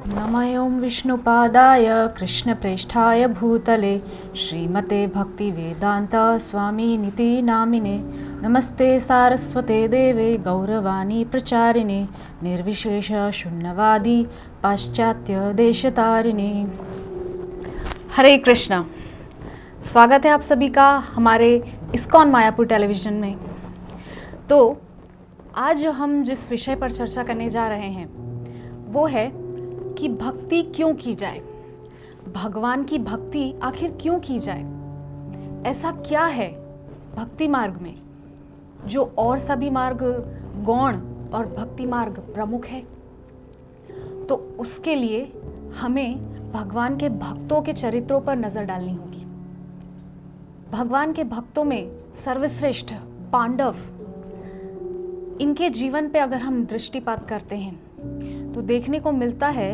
नमः विष्णुपादाय कृष्णप्रेष्ठाय भूतले श्रीमते भक्तिवेदान्त स्वामिनिति नामिने नमस्ते सारस्वते देवे गौरवाणी प्रचारिणे निर्विशेष शून्यवादी पाश्चात्य देशतारिणे। हरे कृष्णा। स्वागत है आप सभी का हमारे इस्कॉन मायापुर टेलीविज़न में। तो आज हम जिस विषय पर चर्चा करने जा रहे हैं वो है कि भक्ति क्यों की जाए, भगवान की भक्ति आखिर क्यों की जाए। ऐसा क्या है भक्ति मार्ग में जो और सभी मार्ग गौण और भक्ति मार्ग प्रमुख है। तो उसके लिए हमें भगवान के भक्तों के चरित्रों पर नजर डालनी होगी। भगवान के भक्तों में सर्वश्रेष्ठ पांडव, इनके जीवन पे अगर हम दृष्टिपात करते हैं तो देखने को मिलता है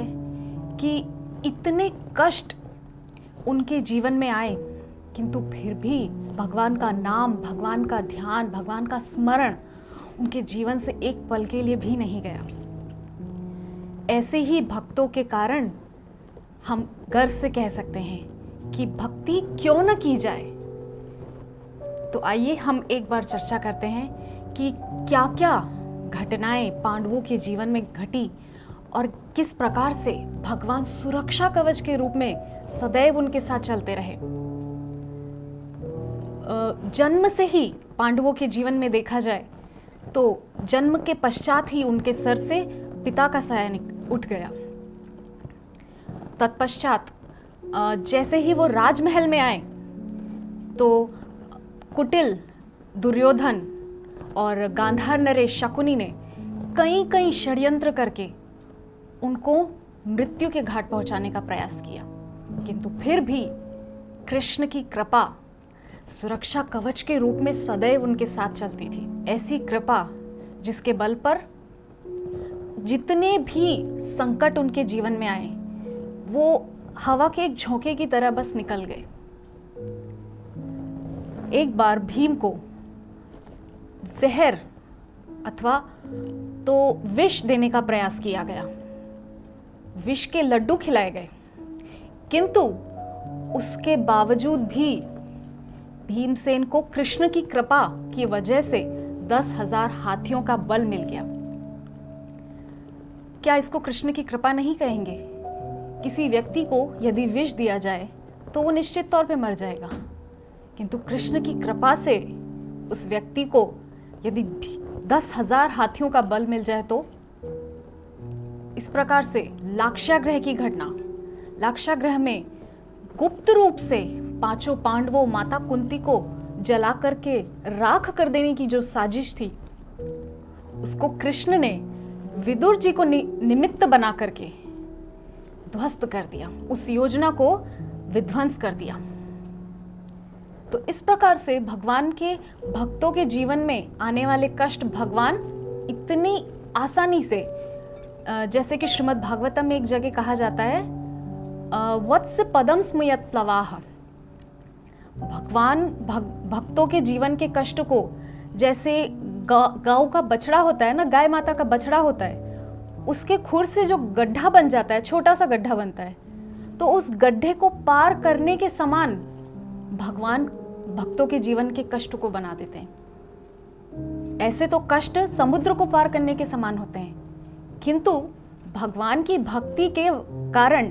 कि इतने कष्ट उनके जीवन में आए किंतु फिर भी भगवान का नाम, भगवान का ध्यान, भगवान का स्मरण उनके जीवन से एक पल के लिए भी नहीं गया। ऐसे ही भक्तों के कारण हम गर्व से कह सकते हैं कि भक्ति क्यों न की जाए। तो आइए हम एक बार चर्चा करते हैं कि क्या क्या घटनाएं पांडवों के जीवन में घटी और किस प्रकार से भगवान सुरक्षा कवच के रूप में सदैव उनके साथ चलते रहे। जन्म से ही पांडवों के जीवन में देखा जाए तो जन्म के पश्चात ही उनके सर से पिता का साया उठ गया। तत्पश्चात जैसे ही वो राजमहल में आए तो कुटिल दुर्योधन और गांधार नरेश शकुनी ने कई कई षड्यंत्र करके उनको मृत्यु के घाट पहुंचाने का प्रयास किया, किंतु फिर भी कृष्ण की कृपा सुरक्षा कवच के रूप में सदैव उनके साथ चलती थी। ऐसी कृपा जिसके बल पर जितने भी संकट उनके जीवन में आए वो हवा के एक झोंके की तरह बस निकल गए। एक बार भीम को जहर अथवा तो विष देने का प्रयास किया गया, विष के लड्डू खिलाए गए, किंतु उसके बावजूद भी भीमसेन को कृष्ण की कृपा की वजह से 10,000 हाथियों का बल मिल गया। क्या इसको कृष्ण की कृपा नहीं कहेंगे? किसी व्यक्ति को यदि विष दिया जाए तो वो निश्चित तौर पे मर जाएगा, किंतु कृष्ण की कृपा से उस व्यक्ति को यदि 10,000 हाथियों का बल मिल जाए तो इस प्रकार से लाक्षागृह की घटना, लाक्षागृह में गुप्त रूप से 5 पांडवों, माता कुंती को जला करके राख कर देने की जो साजिश थी उसको कृष्ण ने विदुर जी को निमित्त बना करके ध्वस्त कर दिया, उस योजना को विध्वंस कर दिया। तो इस प्रकार से भगवान के भक्तों के जीवन में आने वाले कष्ट भगवान इतनी आसानी से, जैसे कि श्रीमद् भागवतम में एक जगह कहा जाता है वत्स पदम स्मयत प्लवाह, भगवान भक्तों के जीवन के कष्ट को जैसे गांव का बछड़ा होता है ना, गाय माता का बछड़ा होता है, उसके खुर से जो गड्ढा बन जाता है, छोटा सा गड्ढा बनता है, तो उस गड्ढे को पार करने के समान भगवान भक्तों के जीवन के कष्ट को बना देते हैं। ऐसे तो कष्ट समुद्र को पार करने के समान होते हैं, किंतु भगवान की भक्ति के कारण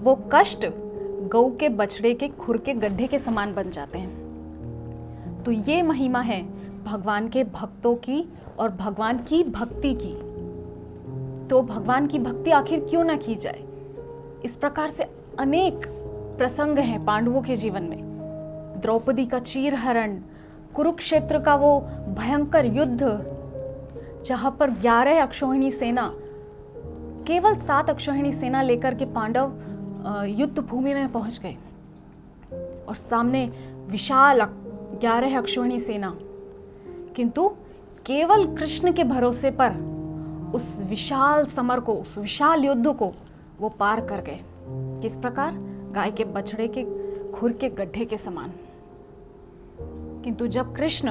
वो कष्ट गौ के बछड़े के खुर के गड्ढे के समान बन जाते हैं। तो ये महिमा है भगवान के भक्तों की और भगवान की भक्ति की। तो भगवान की भक्ति आखिर क्यों ना की जाए। इस प्रकार से अनेक प्रसंग हैं पांडवों के जीवन में। द्रौपदी का चीरहरण, कुरुक्षेत्र का वो भयंकर युद्ध जहां पर 11 अक्षौहिणी सेना, केवल 7 अक्षौहिणी सेना लेकर के पांडव युद्ध भूमि में पहुंच गए और सामने विशाल 11 अक्षौहिणी सेना, किंतु केवल कृष्ण के भरोसे पर उस विशाल समर को, उस विशाल युद्ध को वो पार कर गए। किस प्रकार? गाय के बछड़े के खुर के गड्ढे के समान। किंतु जब कृष्ण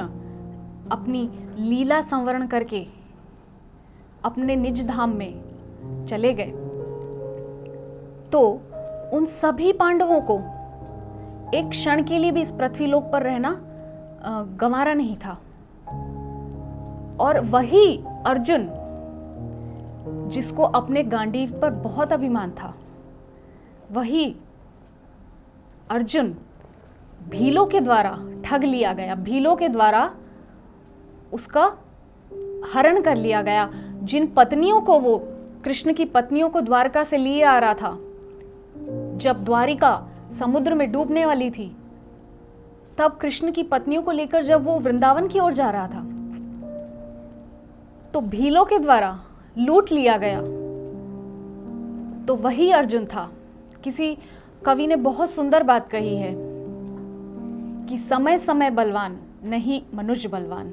अपनी लीला संवरण करके अपने निज धाम में चले गए तो उन सभी पांडवों को एक क्षण के लिए भी इस पृथ्वी लोक पर रहना गंवारा नहीं था। और वही अर्जुन, जिसको अपने गांडीव पर बहुत अभिमान था, वही अर्जुन भीलों के द्वारा ठग लिया गया, भीलों के द्वारा उसका हरण कर लिया गया। जिन पत्नियों को वो, कृष्ण की पत्नियों को द्वारका से लिए आ रहा था, जब द्वारिका समुद्र में डूबने वाली थी, तब कृष्ण की पत्नियों को लेकर जब वो वृंदावन की ओर जा रहा था, तो भीलों के द्वारा लूट लिया गया। तो वही अर्जुन था। किसी कवि ने बहुत सुंदर बात कही है कि समय समय बलवान, नहीं मनुष्य बलवान।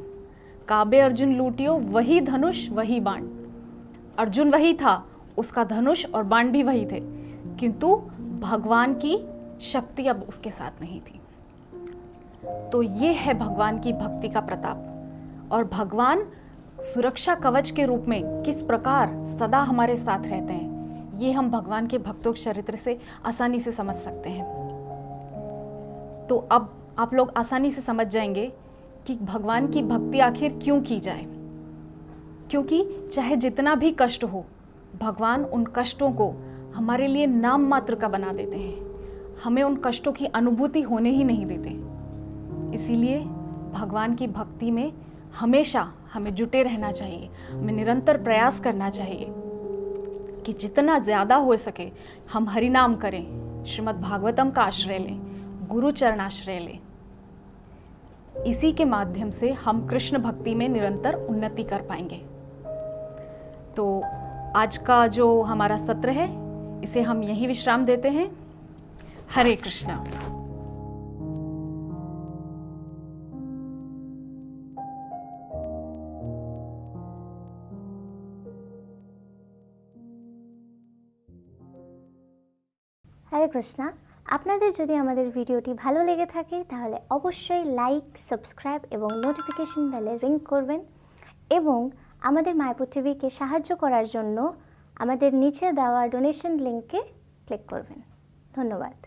काबे अर्जुन लूटियो, वही धनुष वही बाण। अर्जुन वही था, उसका धनुष और बाण भी वही थे, किंतु भगवान की शक्ति अब उसके साथ नहीं थी। तो ये है भगवान की भक्ति का प्रताप। और भगवान सुरक्षा कवच के रूप में किस प्रकार सदा हमारे साथ रहते हैं, ये हम भगवान के भक्तों के चरित्र से आसानी से समझ सकते हैं। तो अब आप लोग आसानी से समझ जाएंगे कि भगवान की भक्ति आखिर क्यों की जाए। क्योंकि चाहे जितना भी कष्ट हो, भगवान उन कष्टों को हमारे लिए नाम मात्र का बना देते हैं, हमें उन कष्टों की अनुभूति होने ही नहीं देते। इसीलिए भगवान की भक्ति में हमेशा हमें जुटे रहना चाहिए, हमें निरंतर प्रयास करना चाहिए कि जितना ज्यादा हो सके हम हरि नाम करें, श्रीमद् भागवतम का आश्रय लें, गुरु चरणाश्रय लें। इसी के माध्यम से हम कृष्ण भक्ति में निरंतर उन्नति कर पाएंगे। तो आज का जो हमारा सत्र है, इसे हम यहीं विश्राम देते हैं। हरे कृष्णा। হরে কৃষ্ণা। আপনাদের যদি আমাদের ভিডিওটি ভালো লেগে থাকে তাহলে অবশ্যই লাইক, সাবস্ক্রাইব এবং নোটিফিকেশন বেলে রিং করবেন এবং আমাদের মায়াপুর টিভিকে সাহায্য করার জন্য আমাদের নিচে দেওয়া ডোনেশন লিংকে ক্লিক করবেন। ধন্যবাদ।